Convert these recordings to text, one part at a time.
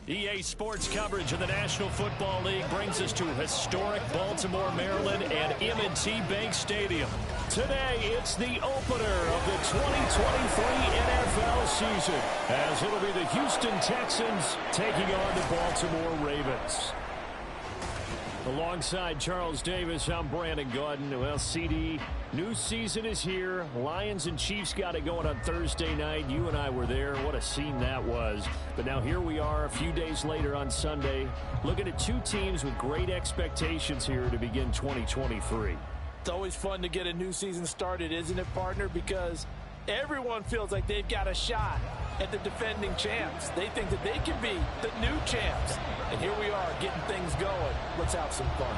EA Sports coverage of the National Football League brings us to historic Baltimore, Maryland and M&T Bank Stadium. Today, it's the opener of the 2023 NFL season, as it'll be the Houston Texans taking on the Baltimore Ravens. Alongside Charles Davis, I'm Brandon Gaudin. Well, CD, new season is here. Lions and Chiefs got it going on Thursday night. You and I were there. What a scene that was. But now here we are a few days later on Sunday, looking at two teams with great expectations here to begin 2023. It's always fun to get a new season started, isn't it, partner? Because everyone feels like they've got a shot at the defending champs. They think that they can be the new champs. And here we are getting things going. Let's have some fun.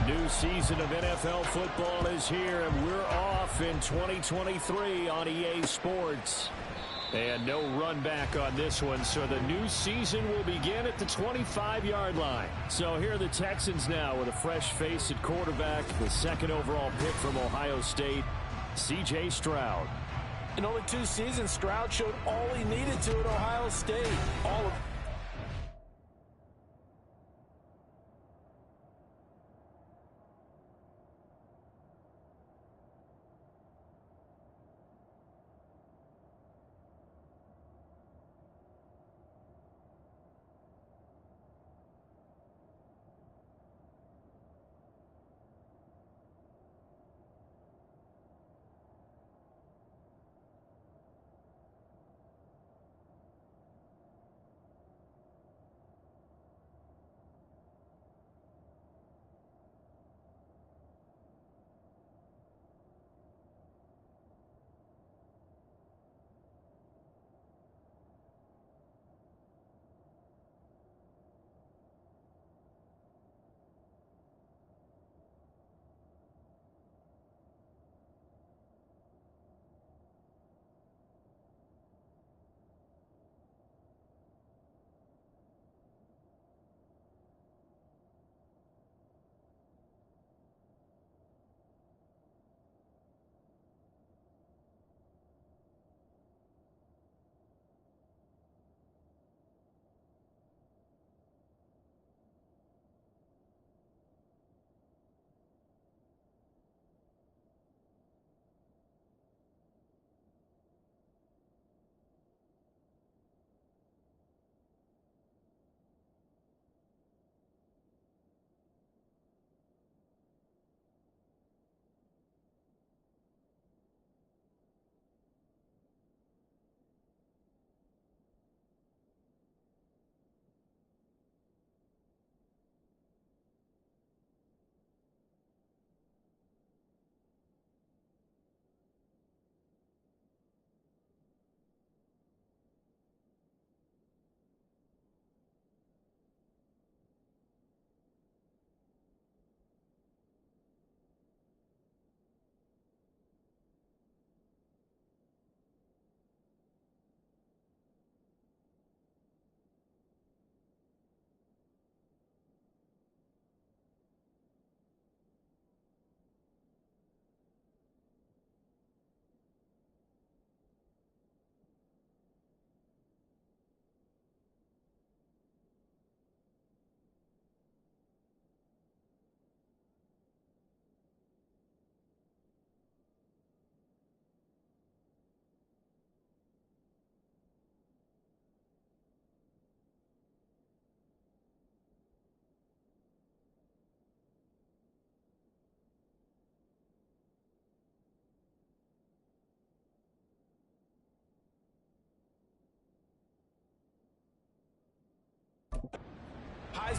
New season of NFL football is here, and we're off in 2023 on EA Sports. And no run back on this one, so the new season will begin at the 25-yard line. So here are the Texans now with a fresh face at quarterback, the second overall pick from Ohio State, C.J. Stroud. In only 2 seasons, Stroud showed all he needed to at Ohio State. All of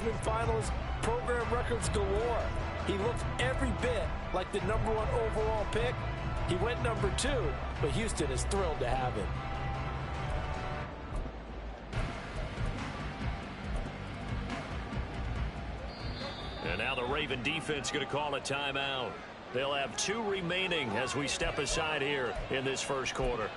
Heisman finals, program records galore. He looks every bit like the #1 overall pick. He went #2, but Houston is thrilled to have him. And now the Raven defense going to call a timeout. They'll have 2 remaining as we step aside here in this first quarter.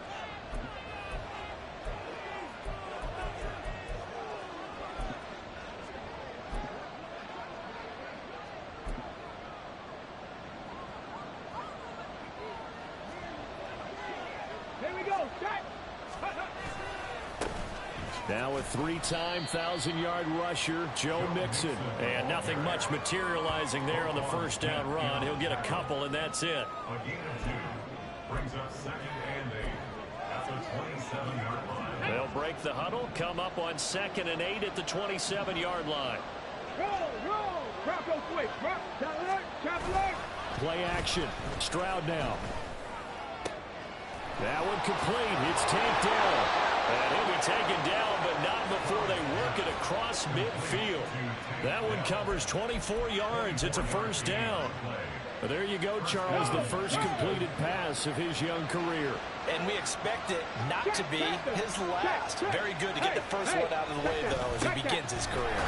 Now a 3-time 1,000-yard rusher, Joe Mixon. And nothing much materializing there on the first down run. He'll get a couple, and that's it. A gain of 2 brings up 2nd and 8 at the 27-yard line. They'll break the huddle, come up on 2nd and 8 at the 27-yard line. Roll, crop real quick, trap alert. Play action, Stroud now. That one complete, it's taken down. And he'll be taken down, but not before they work it across midfield. That one covers 24 yards. It's a first down. But there you go, Charles, the first completed pass of his young career. And we expect it not to be his last. Very good to get the first one out of the way, though, as he begins his career.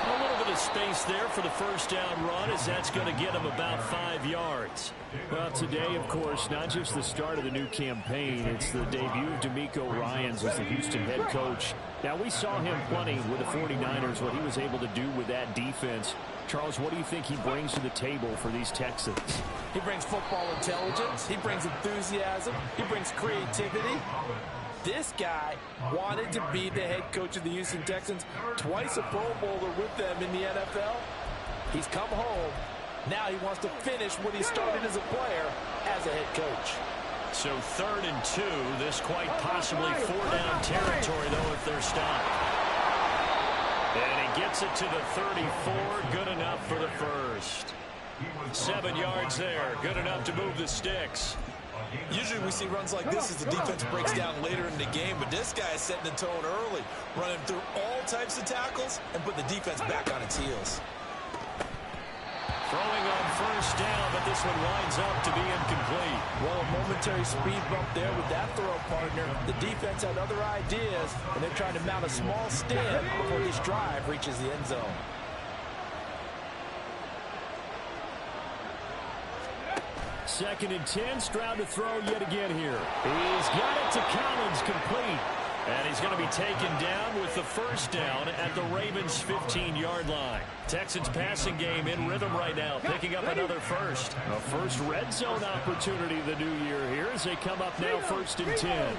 A little bit of space there for the first down run, as that's going to get him about 5 yards. Well, today, of course, not just the start of the new campaign, it's the debut of DeMeco Ryans as the Houston head coach. Now, we saw him plenty with the 49ers, what he was able to do with that defense. Charles, what do you think he brings to the table for these Texans? He brings football intelligence. He brings enthusiasm. He brings creativity. This guy wanted to be the head coach of the Houston Texans, twice a Pro Bowler with them in the NFL. He's come home. Now he wants to finish what he started as a player as a head coach. So 3rd and 2, this quite possibly 4-down territory, though, if they're stopped. And he gets it to the 34, good enough for the first. 7 yards there, good enough to move the sticks. Usually we see runs like this as the defense breaks down later in the game, but this guy is setting the tone early, running through all types of tackles and put the defense back on its heels. Throwing on first down, but this one winds up to be incomplete. Well, a momentary speed bump there with that throw partner. The defense had other ideas, and they're trying to mount a small stand before this drive reaches the end zone. Second and 10, Stroud to throw yet again here. He's got it to Collins, complete. And he's going to be taken down with the first down at the Ravens' 15-yard line. Texans passing game in rhythm right now, picking up another first. A first red zone opportunity the new year here as they come up now 1st and 10.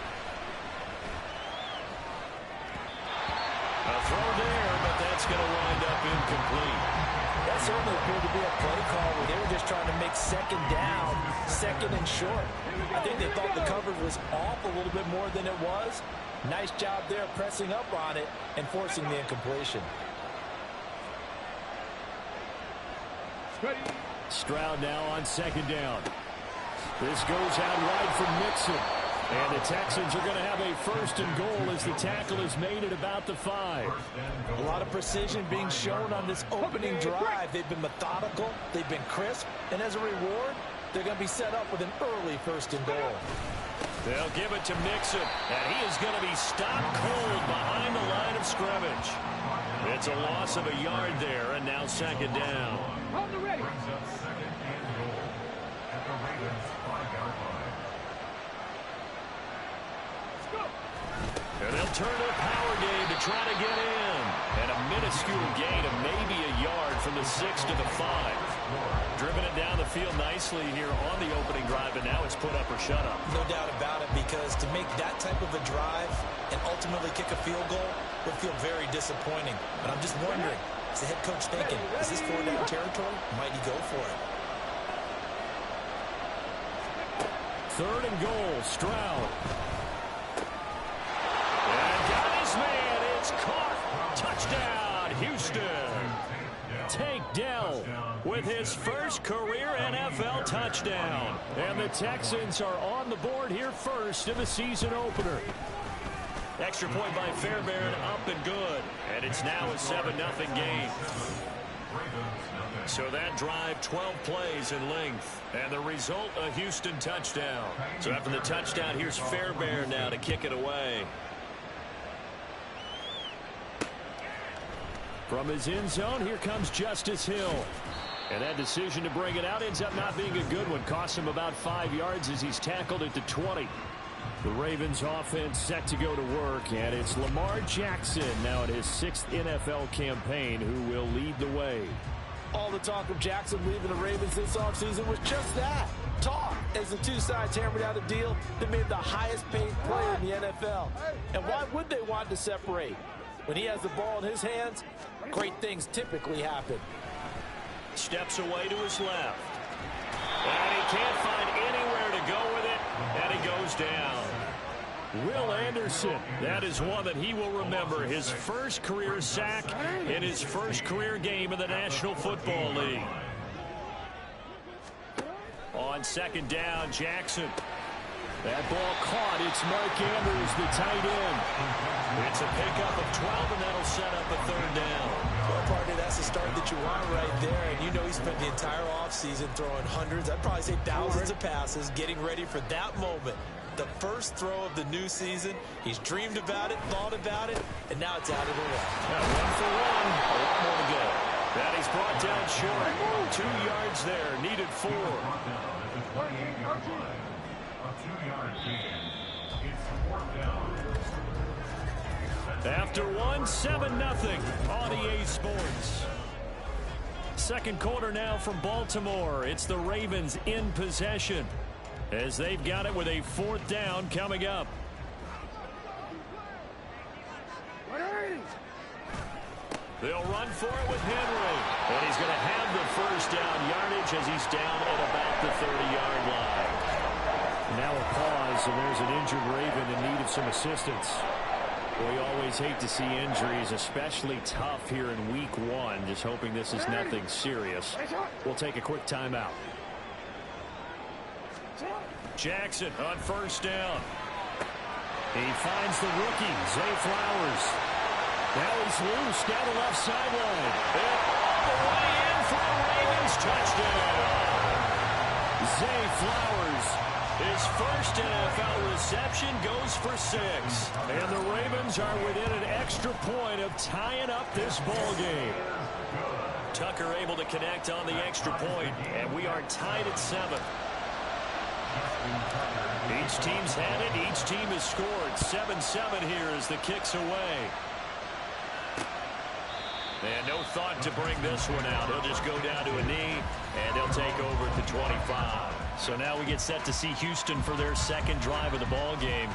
A throw there, but that's going to wind up incomplete. That certainly appeared to be a play call where they were just trying to make 2nd down, 2nd and short. I think they thought the coverage was off a little bit more than it was. Nice job there pressing up on it and forcing the incompletion. Stroud now on 2nd down. This goes out wide from Mixon. And the Texans are going to have a 1st and goal as the tackle is made at about the 5. A lot of precision being shown on this opening drive. They've been methodical. They've been crisp. And as a reward, they're going to be set up with an early 1st and goal. They'll give it to Mixon, and he is going to be stopped cold behind the line of scrimmage. It's a loss of a yard there, and now 2nd down. On the ready. And they'll turn to a power game to try to get in. And a minuscule gain of maybe a yard from the 6 to the 5. Driven it down the field nicely here on the opening drive, and now it's put up or shut up. No doubt about it, because to make that type of a drive and ultimately kick a field goal would feel very disappointing. But I'm just wondering, is the head coach thinking, is this 4-down territory? Might he go for it? 3rd and goal, Stroud. And got his man. It's caught. Touchdown, Houston. Tank Dell with his first career NFL touchdown. And the Texans are on the board here first in the season opener. Extra point by Fairbairn, up and good. And it's now a 7-0 game. So that drive, 12 plays in length. And the result, a Houston touchdown. So after the touchdown, here's Fairbairn now to kick it away. From his end zone, here comes Justice Hill. And that decision to bring it out ends up not being a good one. Costs him about 5 yards as he's tackled at the 20. The Ravens offense set to go to work, and it's Lamar Jackson now in his 6th NFL campaign who will lead the way. All the talk of Jackson leaving the Ravens this offseason was just that, talk, as the two sides hammered out a deal that made the highest paid player in the NFL. And why would they want to separate? When he has the ball in his hands, great things typically happen. Steps away to his left. And he can't find anywhere to go with it, and he goes down. Will Anderson, that is one that he will remember. His first career sack in his first career game in the National Football League. On second down, Jackson. That ball caught. It's Mark Andrews, the tight end. It's a pickup of 12, and that'll set up a third down. Well, partner, that's the start that you want right there. And you know he spent the entire offseason throwing hundreds, I'd probably say thousands of passes, getting ready for that moment. The first throw of the new season. He's dreamed about it, thought about it, and now it's out of the way. One for one. A lot more to go. That he's brought down short. 2 yards there. Needed 4. After one, 7-0 on EA Sports. Second quarter now from Baltimore. It's the Ravens in possession as they've got it with a 4th down coming up. They'll run for it with Henry. And he's going to have the first down yardage as he's down at about the 30-yard line. Now a pause, and there's an injured Raven in need of some assistance. We always hate to see injuries, especially tough here in week 1. Just hoping this is nothing serious. We'll take a quick timeout. Jackson on first down. He finds the rookie, Zay Flowers. Now he's loose down the left sideline. Away in for the Ravens touchdown. Zay Flowers, his first NFL reception, goes for 6. And the Ravens are within an extra point of tying up this ball game. Tucker able to connect on the extra point, and we are tied at 7. Each team's had it. Each team has scored. 7-7 here as the kick's away. And no thought to bring this one out. He'll just go down to a knee, and he'll take over at the 25. So now we get set to see Houston for their second drive of the ball game.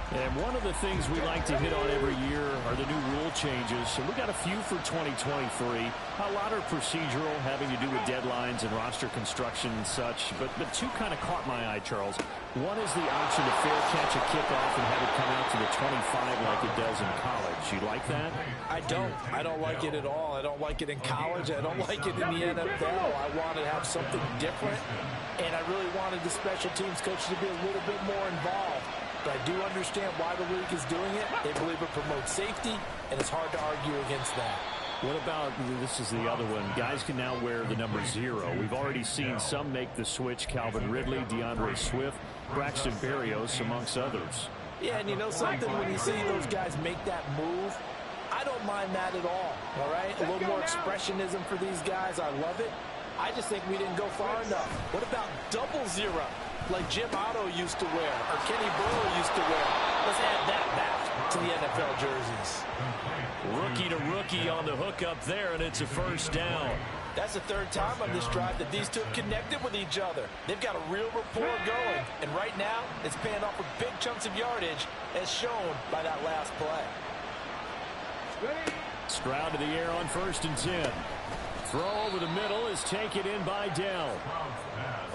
And one of the things we like to hit on every year are the new rule changes. So we got a few for 2023. A lot are procedural, having to do with deadlines and roster construction and such. But 2 kind of caught my eye, Charles. One is the option to fair catch a kickoff and have it come out to the 25 like it does in college. You like that? I don't. I don't like it at all. I don't like it in college. I don't like it in the NFL. I want to have something different. And I really wanted the special teams coach to be a little bit more involved. But I do understand why the league is doing it. They believe it promotes safety, and it's hard to argue against that. What about, this is the other one, guys can now wear the number 0. We've already seen some make the switch. Calvin Ridley, DeAndre Swift, Braxton Berrios, amongst others. Yeah, and you know something? When you see those guys make that move, I don't mind that at all right? A little more expressionism for these guys. I love it. I just think we didn't go far enough. What about 00, like Jim Otto used to wear or Kenny Burrow used to wear? Let's add that back to the NFL jerseys. Rookie to rookie on the hookup there, and it's a first down. That's the 3rd time on this drive that these two have connected with each other. They've got a real rapport going, and right now it's paying off with big chunks of yardage as shown by that last play. Stroud to the air on 1st and 10. Throw over the middle is taken in by Dell.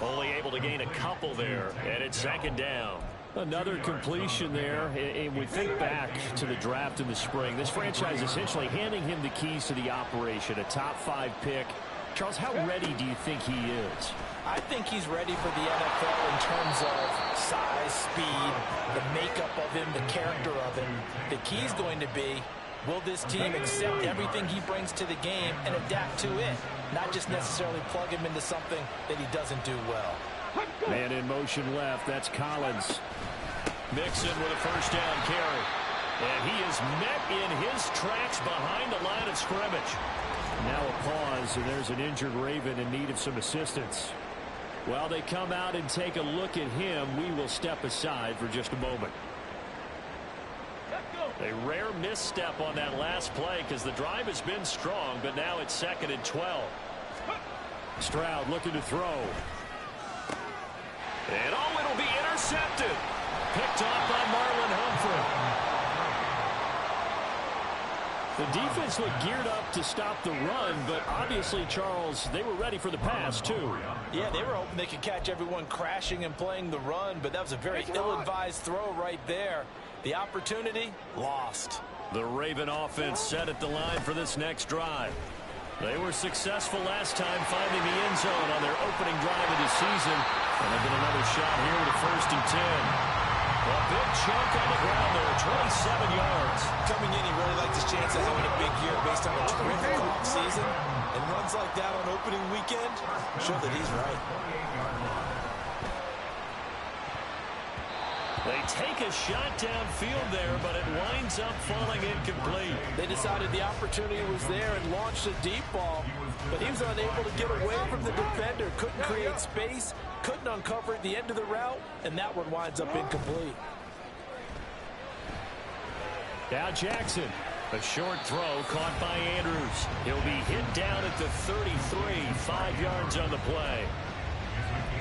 Only able to gain a couple there, and it's 2nd down. Another completion there, and we think back to the draft in the spring. This franchise essentially handing him the keys to the operation, a top 5 pick, Charles, how ready do you think he is? I think he's ready for the NFL in terms of size, speed, the makeup of him, the character of him. The key is going to be, will this team accept everything he brings to the game and adapt to it, not just necessarily plug him into something that he doesn't do well. Man in motion left. That's Collins. Mixon with a first down carry. And he is met in his tracks behind the line of scrimmage. Now a pause, and there's an injured Raven in need of some assistance. While they come out and take a look at him, we will step aside for just a moment. A rare misstep on that last play because the drive has been strong, but now it's 2nd and 12. Stroud looking to throw. And it'll be intercepted. Picked off by Marlon Humphrey. The defense looked geared up to stop the run, but obviously, Charles, they were ready for the pass, too. Yeah, they were hoping they could catch everyone crashing and playing the run, but that was a very ill-advised throw right there. The opportunity, lost. The Raven offense set at the line for this next drive. They were successful last time finding the end zone on their opening drive of the season, and they'll get another shot here with a 1st and 10. A big chunk on the ground there, 27 yards. Coming in, he really liked his chance of having a big year based on a terrific offseason. And runs like that on opening weekend show that he's right. They take a shot downfield there, but it winds up falling incomplete. They decided the opportunity was there and launched a deep ball, but he was unable to get away from the defender. Couldn't create space, couldn't uncover at the end of the route, and that one winds up incomplete. Now Jackson, a short throw caught by Andrews. He'll be hit down at the 33, 5 yards on the play.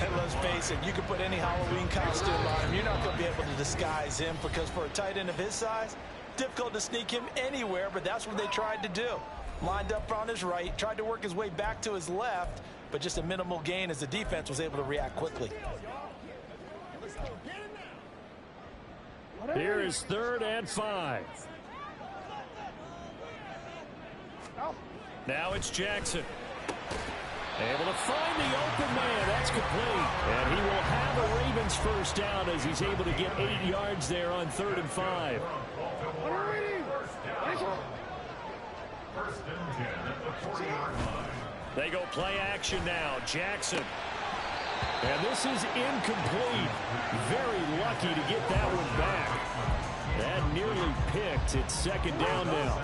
And let's face it, you can put any Halloween costume on him. You're not going to be able to disguise him because for a tight end of his size, difficult to sneak him anywhere, but that's what they tried to do. Lined up on his right, tried to work his way back to his left, but just a minimal gain as the defense was able to react quickly. Here is 3rd and 5. Now it's Jackson. Able to find the open man. That's complete. And he will have a Ravens first down as he's able to get 8 yards there on 3rd and 5. They go play action now. Jackson. And this is incomplete. Very lucky to get that one back. That nearly picked. It's 2nd down now.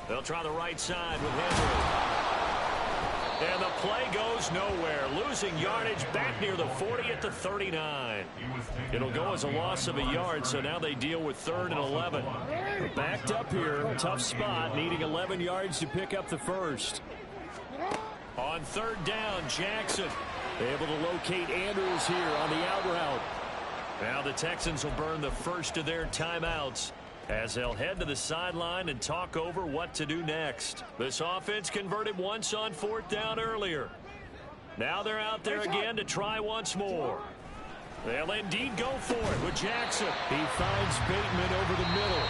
They'll try the right side with Henry. And the play goes nowhere. Losing yardage back near the 40 at the 39. It'll go as a loss of a yard, so now they deal with 3rd and 11. Backed up here. Tough spot, needing 11 yards to pick up the first. On 3rd down, Jackson able to locate Andrews here on the out route. Now the Texans will burn the first of their timeouts as they'll head to the sideline and talk over what to do next. This offense converted once on 4th down earlier. Now they're out there again to try once more. They'll indeed go for it with Jackson. He finds Bateman over the middle.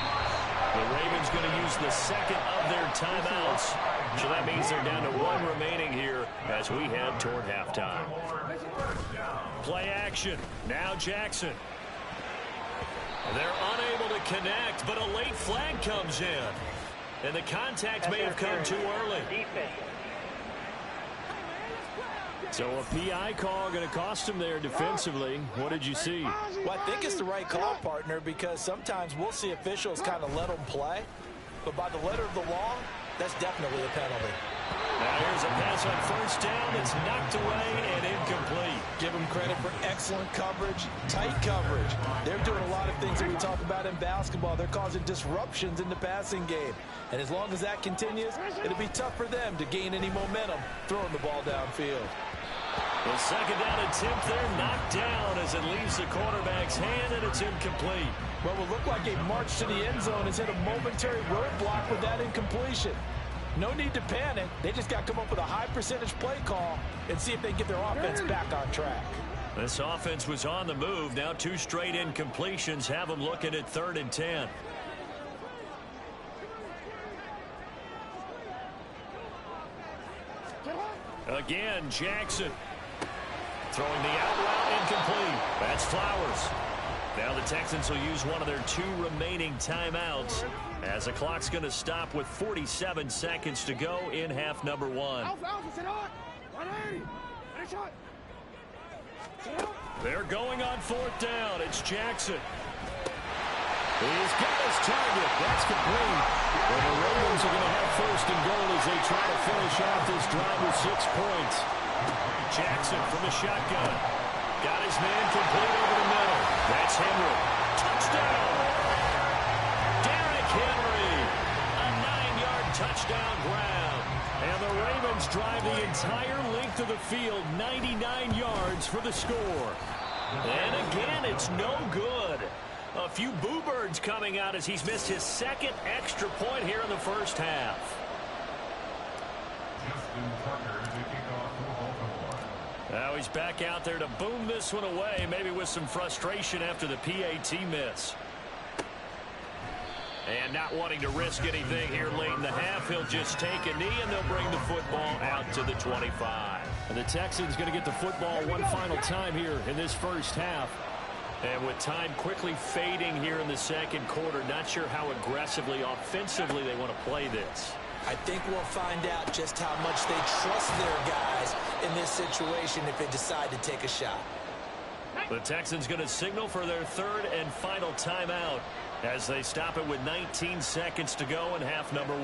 The Ravens going to use the 2nd of their timeouts. So that means they're down to 1 remaining here as we head toward halftime. Play action. Now Jackson. They're unable to connect, but a late flag comes in. And the contact may have come too early. So a PI call going to cost him there defensively. What did you see? Well, I think it's the right call, partner, because sometimes we'll see officials kind of let them play. But by the letter of the law, that's definitely a penalty. Now here's a pass on 1st down that's knocked away and incomplete. Give them credit for excellent coverage, tight coverage. They're doing a lot of things that we talk about in basketball. They're causing disruptions in the passing game. And as long as that continues, it'll be tough for them to gain any momentum throwing the ball downfield. The 2nd down attempt there knocked down as it leaves the quarterback's hand, and it's incomplete. What will look like a march to the end zone has hit a momentary roadblock with that incompletion. No need to panic. They just got to come up with a high percentage play call and see if they can get their offense back on track. This offense was on the move. Now 2 straight incompletions have them looking at 3rd and 10. Again, Jackson. Throwing the out route incomplete. That's Flowers. Now the Texans will use one of their 2 remaining timeouts as the clock's going to stop with 47 seconds to go in half number 1. They're going on 4th down. It's Jackson. He's got his target. That's complete. And the Ravens are going to have 1st and goal as they try to finish off this drive with 6 points. Jackson from the shotgun. Got his man complete over the middle. That's Henry. Touchdown! Derrick Henry. A 9-yard touchdown grab. And the Ravens drive the entire length of the field, 99 yards for the score. And again, it's no good. A few boo birds coming out as he's missed his 2nd extra point here in the first half. Now he's back out there to boom this one away, maybe with some frustration after the PAT miss. And not wanting to risk anything here late in the half, he'll just take a knee and they'll bring the football out to the 25. And the Texans going to get the football one final time here in this first half. And with time quickly fading here in the 2nd quarter, not sure how aggressively, offensively they want to play this. I think we'll find out just how much they trust their guys in this situation if they decide to take a shot. The Texans going to signal for their 3rd and final timeout as they stop it with 19 seconds to go in half number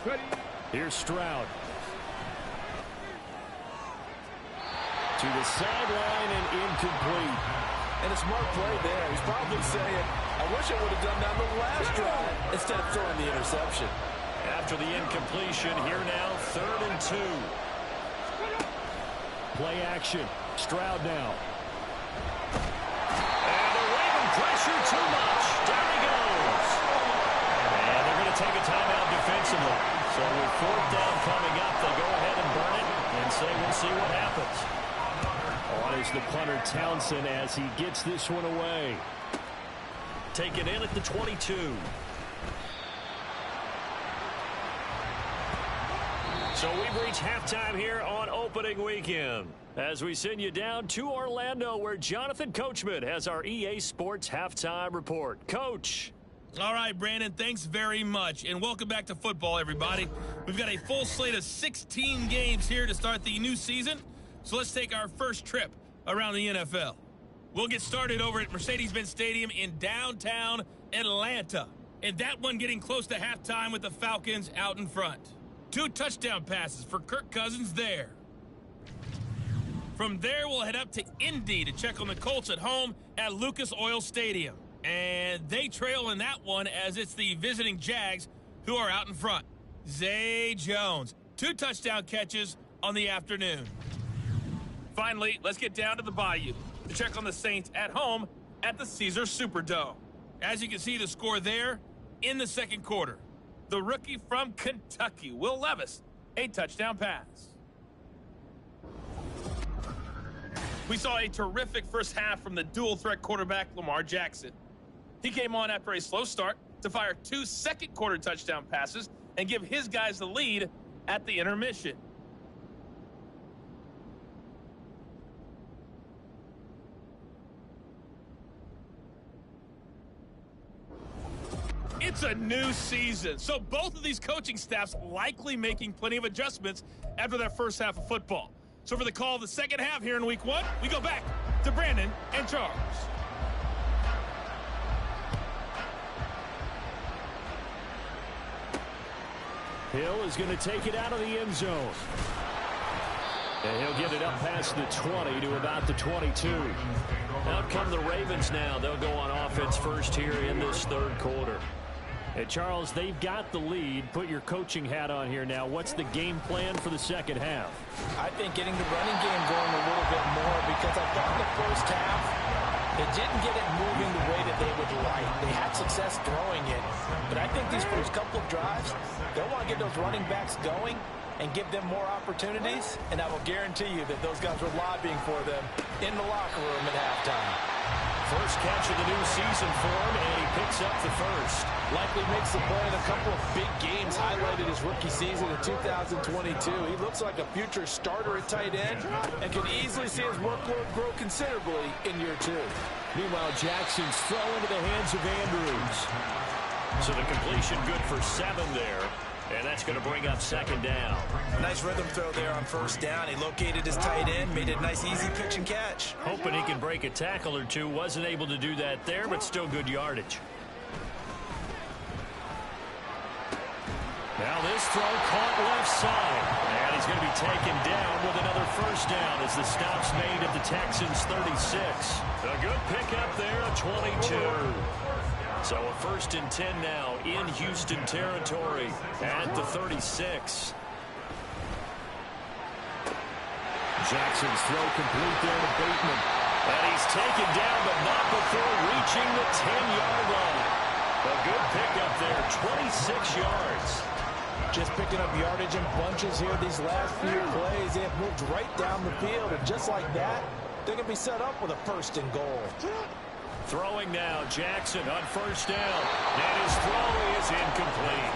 1. Here's Stroud. To the sideline and incomplete. And a smart play there. He's probably saying, I wish I would have done that on the last drive instead of throwing the interception. After the incompletion, here now, 3rd and 2. Play action. Stroud now. And the Raven pressure too much. Down he goes. And they're going to take a timeout defensively. So with 4th down coming up, they go ahead and burn it and say we'll see what happens. On is the punter Townsend as he gets this one away. Taken in at the 22. So we've reached halftime here on opening weekend as we send you down to Orlando where Jonathan Coachman has our EA Sports halftime report. Coach. All right, Brandon, thanks very much, and welcome back to football, everybody. We've got a full slate of 16 games here to start the new season, so let's take our first trip around the NFL. We'll get started over at Mercedes-Benz Stadium in downtown Atlanta, and that one getting close to halftime with the Falcons out in front. 2 touchdown passes for Kirk Cousins there. From there, we'll head up to Indy to check on the Colts at home at Lucas Oil Stadium. And they trail in that one as it's the visiting Jags who are out in front. Zay Jones, 2 touchdown catches on the afternoon. Finally, let's get down to the Bayou to check on the Saints at home at the Caesars Superdome. As you can see the score there in the 2nd quarter. The rookie from Kentucky, Will Levis, a touchdown pass. We saw a terrific first half from the dual-threat quarterback Lamar Jackson. He came on after a slow start to fire 2 second-quarter touchdown passes and give his guys the lead at the intermission. It's a new season, so both of these coaching staffs likely making plenty of adjustments after their first half of football. So for the call of the second half here in week 1, we go back to Brandon and Charles. Hill is going to take it out of the end zone. And he'll get it up past the 20 to about the 22. Out come the Ravens now. They'll go on offense first here in this 3rd quarter. And Charles, they've got the lead. Put your coaching hat on here now. What's the game plan for the second half? I think getting the running game going a little bit more because I thought in the first half they didn't get it moving the way that they would like. They had success throwing it, but I think these first couple of drives, they'll want to get those running backs going and give them more opportunities, and I will guarantee you that those guys were lobbying for them in the locker room at halftime. First catch of the new season for him, and he picks picks up the first. Likely makes the play in a couple of big games, highlighted his rookie season in 2022. He looks like a future starter at tight end and can easily see his workload grow considerably in year 2. Meanwhile, Jackson's throw into the hands of Andrews. So the completion good for 7 there. And that's going to bring up second down. Nice rhythm throw there on first down. He located his tight end, made it a nice easy pitch and catch. Hoping he can break a tackle or two. Wasn't able to do that there, but still good yardage. Now this throw caught left side. And he's going to be taken down with another first down as the stop's made at the Texans' 36. A good pickup there at 22. So a 1st and 10 now in Houston territory at the 36. Jackson's throw complete there to Bateman. And he's taken down, but not before reaching the 10-yard line. A good pickup there, 26 yards. Just picking up yardage in bunches here these last few plays. They have moved right down the field, and just like that, they're going to be set up with a 1st and goal. Throwing now, Jackson on first down. And his throw is incomplete.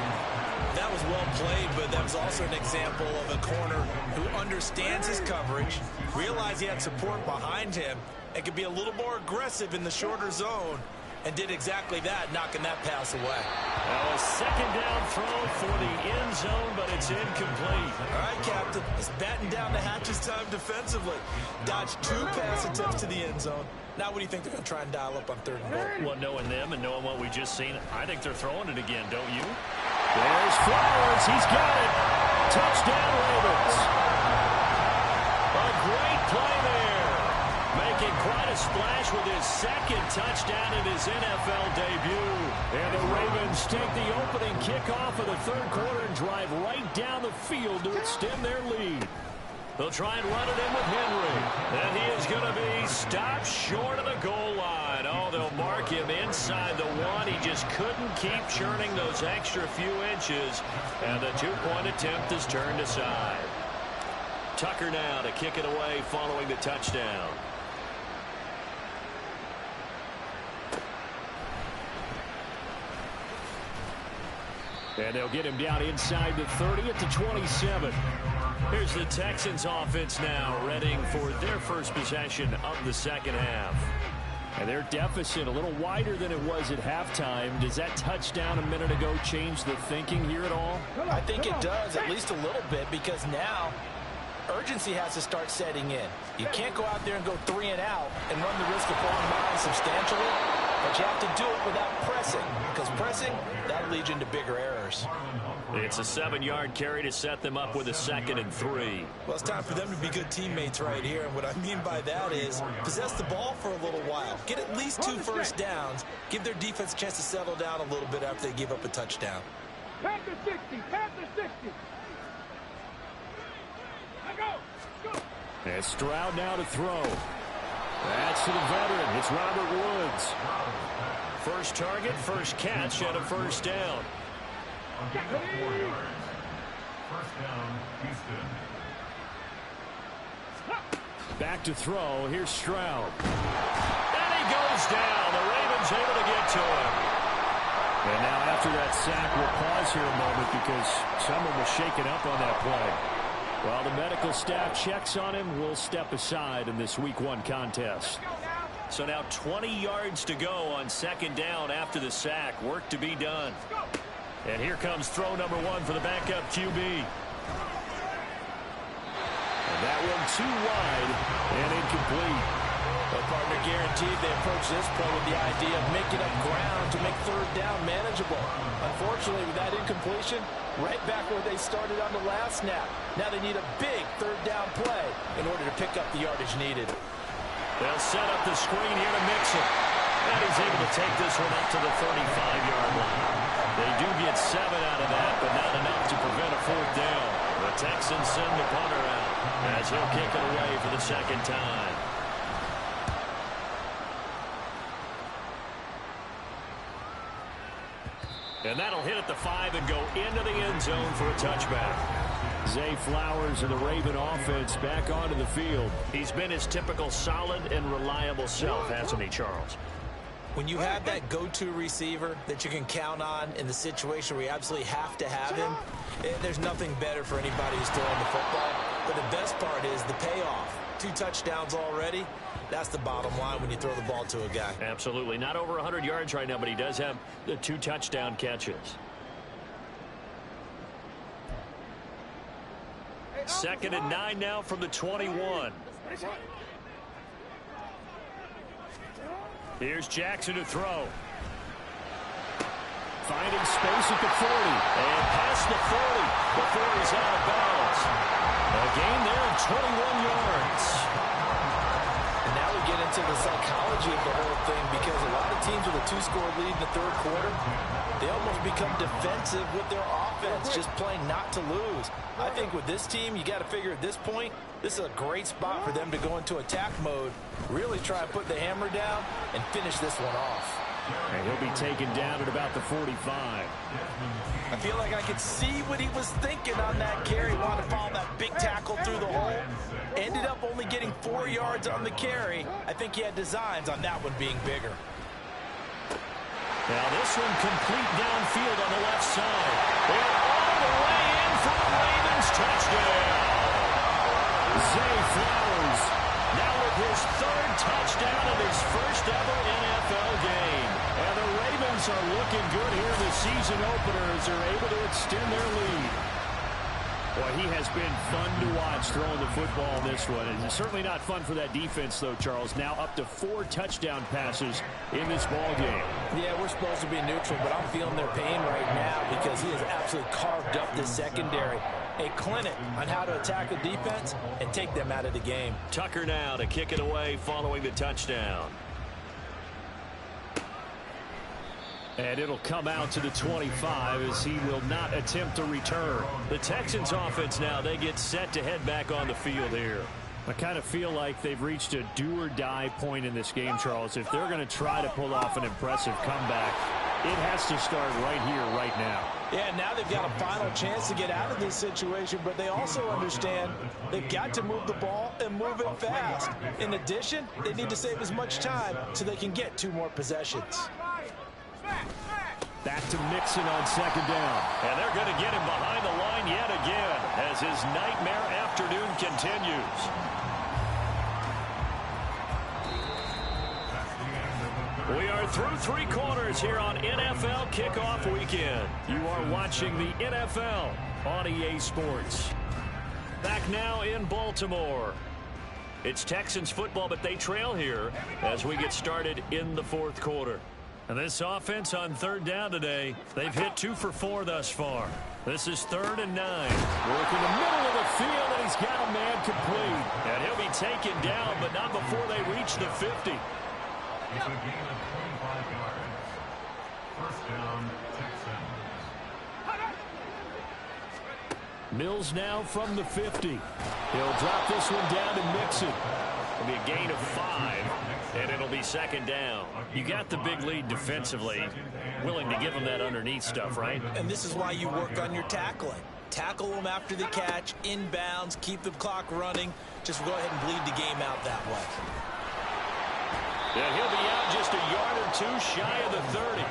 That was well played, but that was also an example of a corner who understands his coverage, realized he had support behind him, and could be a little more aggressive in the shorter zone, and did exactly that, knocking that pass away. Now a second down throw for the end zone, but it's incomplete. All right, Captain. It's batting down the hatches time defensively. Dodged 2 pass attempts to the end zone. Now what do you think they're going to try and dial up on 3rd and goal? Well, knowing them and knowing what we just seen, I think they're throwing it again, don't you? There's Flowers. He's got it. Touchdown, Ravens. A great play there. Making quite a splash with his 2nd touchdown in his NFL debut. And the Ravens take the opening kickoff of the 3rd quarter and drive right down the field to extend their lead. They'll try and run it in with Henry. And he is going to be stopped short of the goal line. Oh, they'll mark him inside the 1. He just couldn't keep churning those extra few inches. And the 2-point attempt is turned aside. Tucker now to kick it away following the touchdown. And they'll get him down inside the 30 at the 27. Here's the Texans offense now, readying for their first possession of the 2nd half. And their deficit a little wider than it was at halftime. Does that touchdown a minute ago change the thinking here at all? I think it does, at least a little bit, because now urgency has to start setting in. You can't go out there and go 3 and out and run the risk of falling behind substantially, but you have to do it without pressing, because pressing, that'll lead you into bigger errors. It's a 7-yard carry to set them up with a 2nd and 3. Well, it's time for them to be good teammates right here. And what I mean by that is possess the ball for a little while. Get at least 2 first downs. Give their defense a chance to settle down a little bit after they give up a touchdown. Panther 60, Panther 60. Let go. And Stroud now to throw. That's to the veteran. It's Robert Woods. First target, first catch, and a first down. Get 4 yards. First down, Houston. Back to throw. Here's Stroud. And he goes down. The Ravens able to get to him. And now after that sack, we'll pause here a moment because someone was shaken up on that play. While the medical staff checks on him, we'll step aside in this Week 1 contest. So now 20 yards to go on 2nd down after the sack. Work to be done. And here comes throw number 1 for the backup QB. And that one too wide and incomplete. Well, partner, guaranteed they approach this play with the idea of making up ground to make 3rd down manageable. Unfortunately, with that incompletion, right back where they started on the last snap. Now they need a big 3rd down play in order to pick up the yardage needed. They'll set up the screen here to Mixon. And he's able to take this one up to the 35-yard line. They do get 7 out of that, but not enough to prevent a 4th down. The Texans send the punter out as he'll kick it away for the 2nd time. And that'll hit at the 5 and go into the end zone for a touchback. Zay Flowers of the Raven offense back onto the field. He's been his typical solid and reliable self, hasn't he, Charles? When you have that go-to receiver that you can count on in the situation where you absolutely have to have him, there's nothing better for anybody who's throwing the football. But the best part is the payoff. 2 touchdowns already. That's the bottom line when you throw the ball to a guy. Absolutely. Not over 100 yards right now, but he does have the 2 touchdown catches. 2nd and 9 now from the 21. Here's Jackson to throw. Finding space at the 40. And past the 40 before he's out of bounds. A gain there of 21 yards. And now we get into the psychology of the whole thing, because a lot of teams with a 2-score lead in the 3rd quarter, they almost become defensive with their offense, just playing not to lose. I think with this team, you got to figure at this point, this is a great spot for them to go into attack mode, really try to put the hammer down and finish this one off. And he'll be taken down at about the 45. I feel like I could see what he was thinking on that carry. Wanted to follow that big tackle through the hole. Ended up only getting 4 yards on the carry. I think he had designs on that one being bigger. Now this one complete downfield on the left side. They're all the way in for the Ravens touchdown. Zay Flowers now with his 3rd touchdown of his first ever NFL game. And the Ravens are looking good here in the season opener as they're able to extend their lead. Boy, he has been fun to watch throwing the football in this one. And it's certainly not fun for that defense, though, Charles. Now up to 4 touchdown passes in this ball game. Yeah, we're supposed to be neutral, but I'm feeling their pain right now because he has absolutely carved up this secondary. A clinic on how to attack the defense and take them out of the game. Tucker now to kick it away following the touchdown. And it'll come out to the 25 as he will not attempt to return. The Texans offense now, they get set to head back on the field here. I kind of feel like they've reached a do-or-die point in this game, Charles. If they're going to try to pull off an impressive comeback, it has to start right here, right now. Yeah, now they've got a final chance to get out of this situation, but they also understand they've got to move the ball and move it fast. In addition, they need to save as much time so they can get 2 more possessions. Back to Mixon on 2nd down. And they're going to get him behind the line yet again as his nightmare afternoon continues. We are through 3 quarters here on NFL Kickoff Weekend. You are watching the NFL on EA Sports. Back now in Baltimore. It's Texans football, but they trail here as we get started in the 4th quarter. And this offense on 3rd down today, they've hit 2 for 4 thus far. This is 3rd and 9. Work in the middle of the field, and he's got a man complete. And he'll be taken down, but not before they reach the 50. It's a gain of 25 yards. 1st down, Texans. Mills now from the 50. He'll drop this one down to Mixon. It'll be a gain of 5, and it'll be 2nd down. You got the big lead defensively. Willing to give them that underneath stuff, right? And this is why you work on your tackling. Tackle them after the catch, inbounds, keep the clock running. Just go ahead and bleed the game out that way. And he'll be out just a yard or 2 shy of the 30.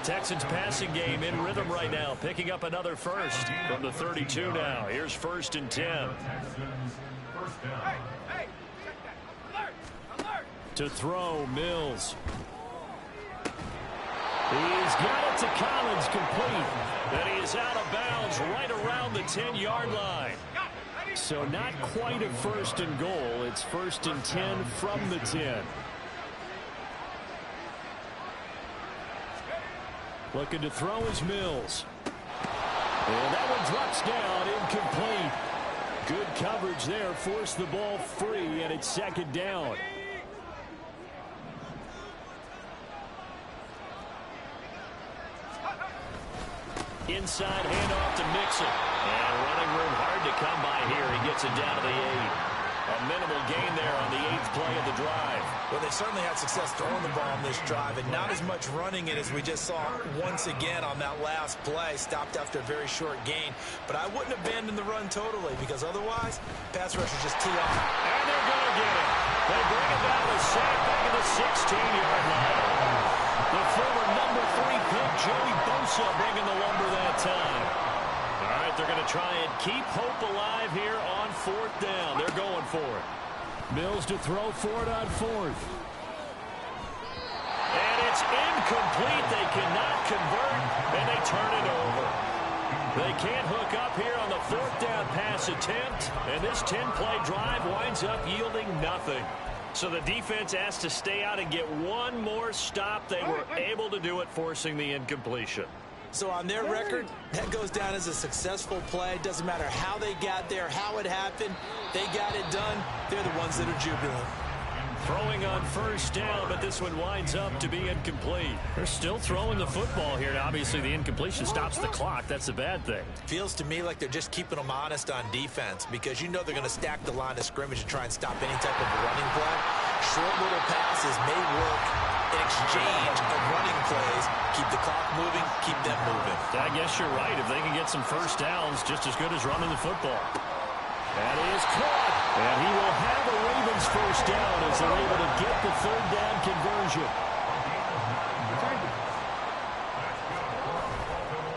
Texans passing game in rhythm right now, picking up another first from the 32 now. Here's 1st and 10. To throw, Mills. He's got it to Collins, complete. And he is out of bounds right around the 10-yard line. So not quite a 1st and goal. It's 1st and 10 from the 10. Looking to throw is Mills. And that one drops down, incomplete. Good coverage there, forced the ball free, and it's 2nd down. Inside handoff to Mixon. And running room hard to come by here. He gets it down to the 8. A minimal gain there on the 8th play of the drive. Well, they certainly had success throwing the ball on this drive, and not as much running it as we just saw once again on that last play. Stopped after a very short gain. But I wouldn't abandon the run totally, because otherwise, pass rushers just tee off. And they're going to get it. They bring it down to sack back at the 16-yard line. keep hope alive here on 4th down. They're going for it. Mills to throw for it on 4th. And it's incomplete. They cannot convert, and they turn it over. They can't hook up here on the 4th down pass attempt, and this 10-play drive winds up yielding nothing. So the defense has to stay out and get one more stop. They were able to do it, forcing the incompletion. So on their record, that goes down as a successful play. Doesn't matter how they got there, how it happened. They got it done. They're the ones that are jubilant. Throwing on 1st down, but this one winds up to be incomplete. They're still throwing the football here, and obviously the incompletion stops the clock. That's a bad thing. Feels to me like they're just keeping them honest on defense, because you know they're going to stack the line of scrimmage and try and stop any type of running play. Short little passes may work in exchange of running plays. Keep the clock moving, keep them moving. I guess you're right. If they can get some 1st downs, just as good as running the football. That is caught. And he will have a Ravens 1st down as they're able to get the 3rd down conversion.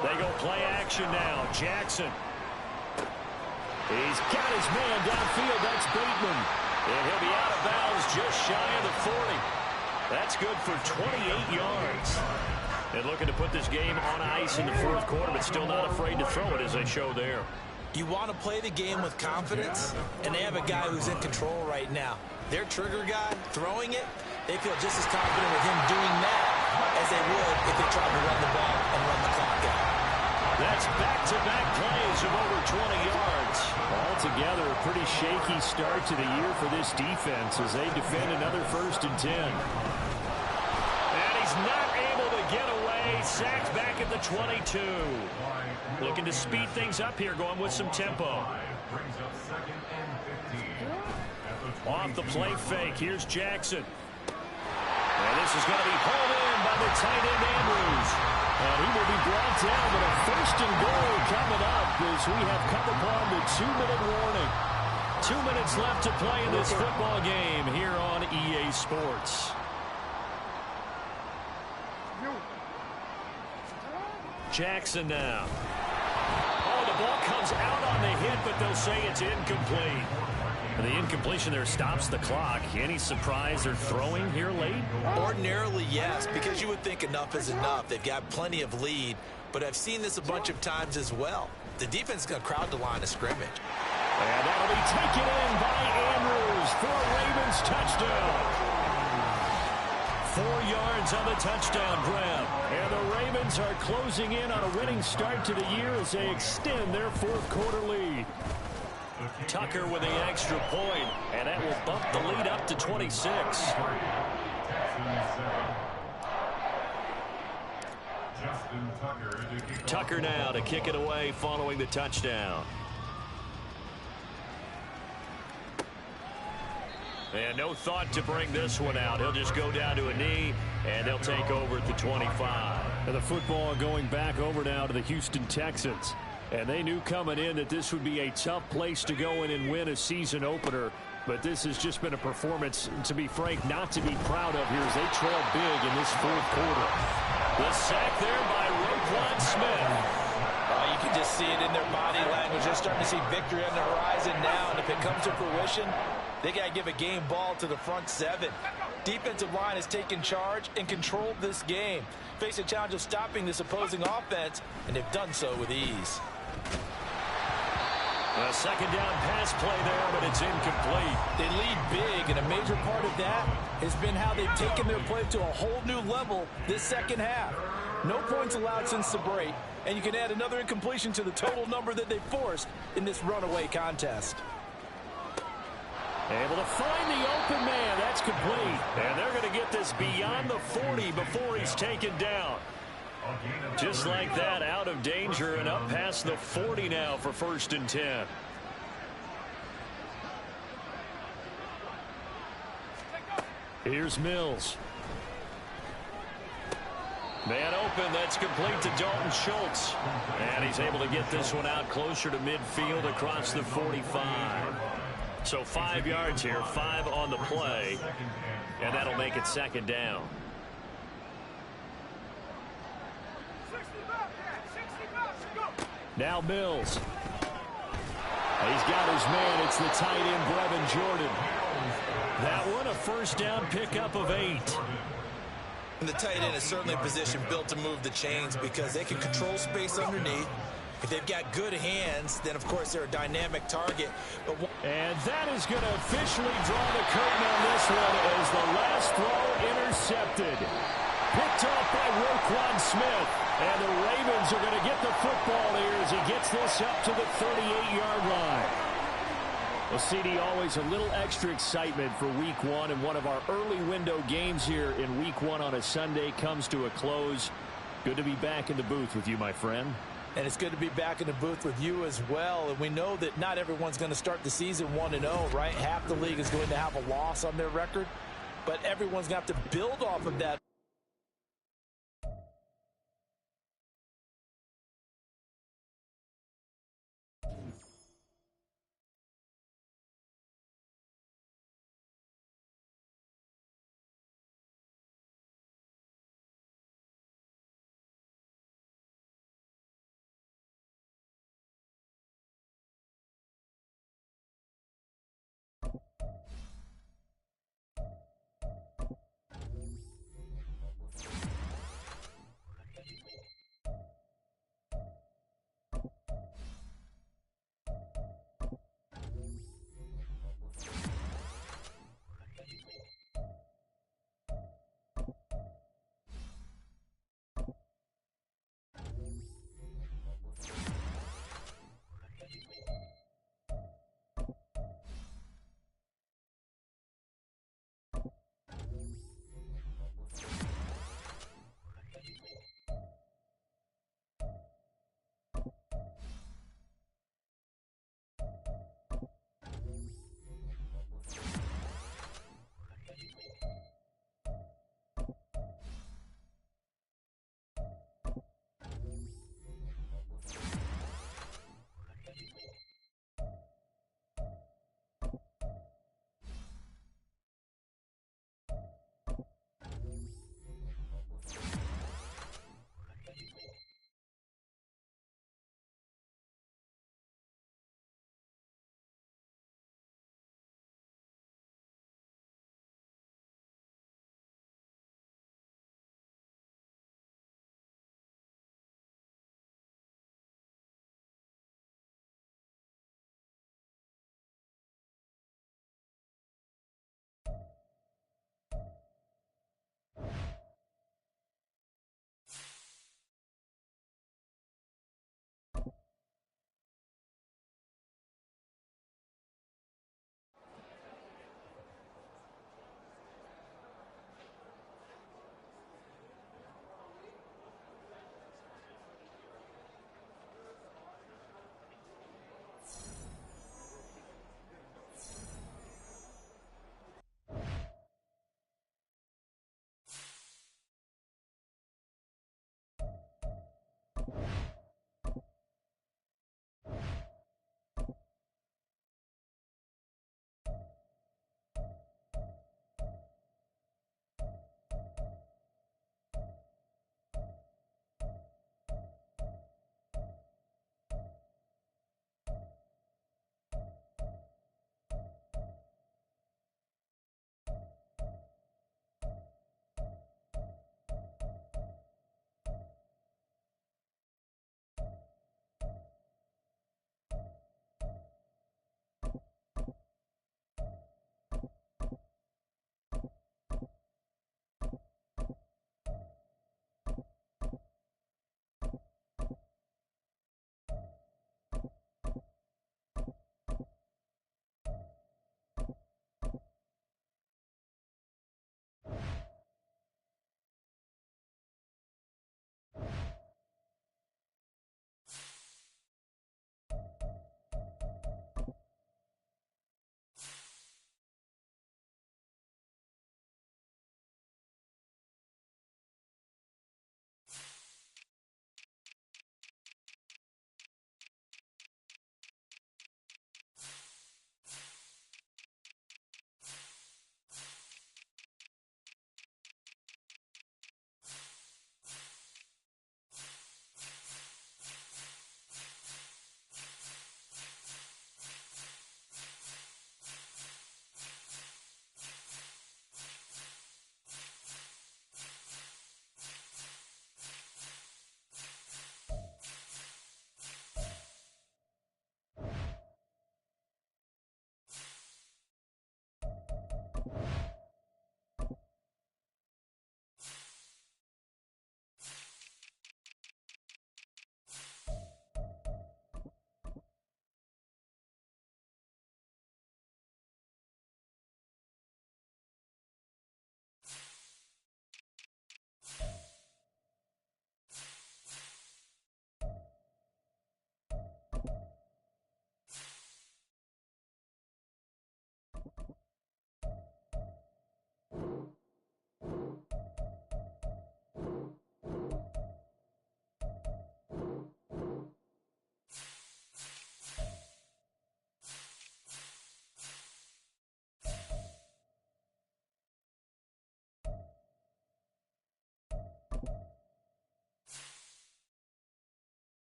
They go play action now. Jackson. He's got his man downfield. That's Bateman. And he'll be out of bounds just shy of the 40. That's good for 28 yards. And looking to put this game on ice in the 4th quarter, but still not afraid to throw it as they show there. You want to play the game with confidence, and they have a guy who's in control right now. Their trigger guy, throwing it, they feel just as confident with him doing that as they would if they tried to run the ball and run the clock out. That's back-to-back plays of over 20 yards. Altogether, a pretty shaky start to the year for this defense as they defend another 1st and 10. And he's not able to get away. Sacked back at the 22. Looking to speed things up here, going with some tempo. Off the play fake, here's Jackson. And this is going to be hauled in by the tight end Andrews. And he will be brought down with a 1st and goal coming up as we have come upon the 2-minute warning. 2 minutes left to play in this football game here on EA Sports. Jackson now. Oh, the ball comes out on the hit, but they'll say it's incomplete. And the incompletion there stops the clock. Any surprise they're throwing here late? Ordinarily, yes, because you would think enough is enough. They've got plenty of lead, but I've seen this a bunch of times as well. The defense is going to crowd the line of scrimmage. And that'll be taken in by Andrews for a Ravens touchdown. 4 yards on the touchdown grab. And the Ravens are closing in on a winning start to the year as they extend their 4th quarter lead. Tucker with the extra point, and that will bump the lead up to 26. Tucker now to kick it away following the touchdown. And no thought to bring this one out. He'll just go down to a knee, and they'll take over at the 25. And the football going back over now to the Houston Texans. And they knew coming in that this would be a tough place to go in and win a season opener. But this has just been a performance, to be frank, not to be proud of here as they trail big in this 4th quarter. The sack there by Roquan Smith. You can just see it in their body language. They're starting to see victory on the horizon now. And if it comes to fruition, they got to give a game ball to the front 7. Defensive line has taken charge and controlled this game. Face a challenge of stopping this opposing offense, and they've done so with ease. A 2nd down pass play there, but it's incomplete. They lead big, and a major part of that has been how they've taken their play to a whole new level this 2nd half. No points allowed since the break, and you can add another incompletion to the total number that they forced in this runaway contest. Able to find the open man. That's complete. And they're going to get this beyond the 40 before he's taken down. Just like that, out of danger and up past the 40 now for 1st and 10. Here's Mills. Man open, that's complete to Dalton Schultz. And he's able to get this one out closer to midfield across the 45. So 5 yards here, 5 on the play. And that'll make it 2nd down. Now Mills. He's got his man. It's the tight end, Brevin Jordan. That one, a first down pickup of 8. And the tight end is certainly a position built to move the chains because they can control space underneath. If they've got good hands, then, of course, they're a dynamic target. And that is going to officially draw the curtain on this one as the last throw intercepted. Picked off by Roquan Smith. And the Ravens are going to get the football here as he gets this up to the 38-yard line. Well, CD, always a little extra excitement for Week 1, and one of our early window games here in Week 1 on a Sunday comes to a close. Good to be back in the booth with you, my friend. And it's good to be back in the booth with you as well. And we know that not everyone's going to start the season 1-0, right? Half the league is going to have a loss on their record. But everyone's going to have to build off of that.